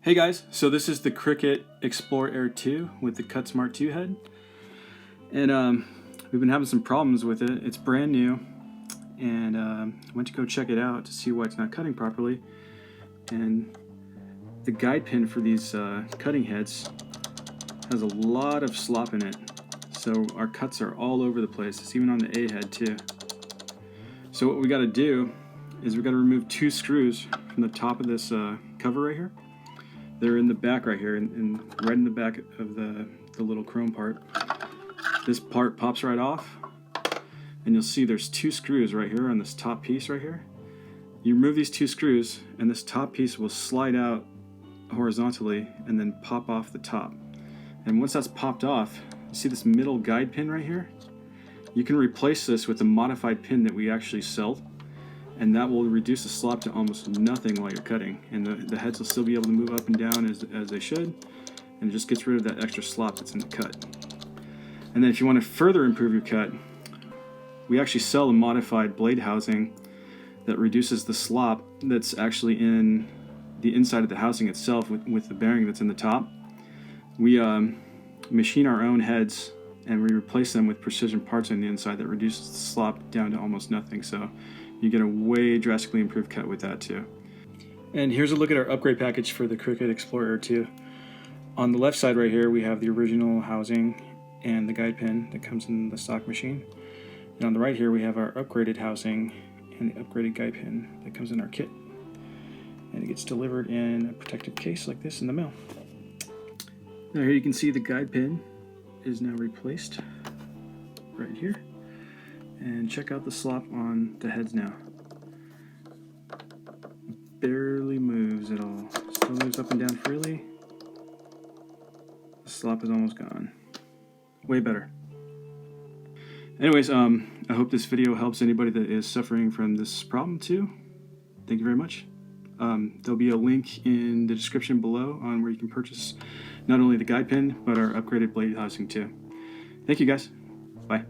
Hey guys, so this is the Cricut Explore Air 2 with the Cut Smart 2 head, and we've been having some problems with it. It's brand new, and went to go check it out to see why it's not cutting properly. And the guide pin for these cutting heads has a lot of slop in it, so our cuts are all over the place. It's even on the A head too. So what we got to do is we got to remove two screws from the top of this cover right here. They're in the back right here, and right in the back of the little chrome part. This part pops right off, and you'll see there's two screws right here on this top piece right here. You remove these two screws, and this top piece will slide out horizontally and then pop off the top. And once that's popped off, you see this middle guide pin right here? You can replace this with a modified pin that we actually sell, and that will reduce the slop to almost nothing while you're cutting, and the heads will still be able to move up and down as they should, and it just gets rid of that extra slop that's in the cut. And then if you want to further improve your cut, we actually sell a modified blade housing that reduces the slop that's actually in the inside of the housing itself with the bearing that's in the top. We machine our own heads, and we replace them with precision parts on the inside that reduces the slop down to almost nothing. So you get a way drastically improved cut with that too. And here's a look at our upgrade package for the Cricut Explore Air 2. On the left side right here, we have the original housing and the guide pin that comes in the stock machine. And on the right here, we have our upgraded housing and the upgraded guide pin that comes in our kit. And it gets delivered in a protective case like this in the mail. Now here you can see the guide pin is now replaced right here. And check out the slop on the heads now. Barely moves at all. Still moves up and down freely. The slop is almost gone. Way better. Anyways, I hope this video helps anybody that is suffering from this problem too. Thank you very much. There'll be a link in the description below on where you can purchase not only the guide pin, but our upgraded blade housing too. Thank you guys. Bye.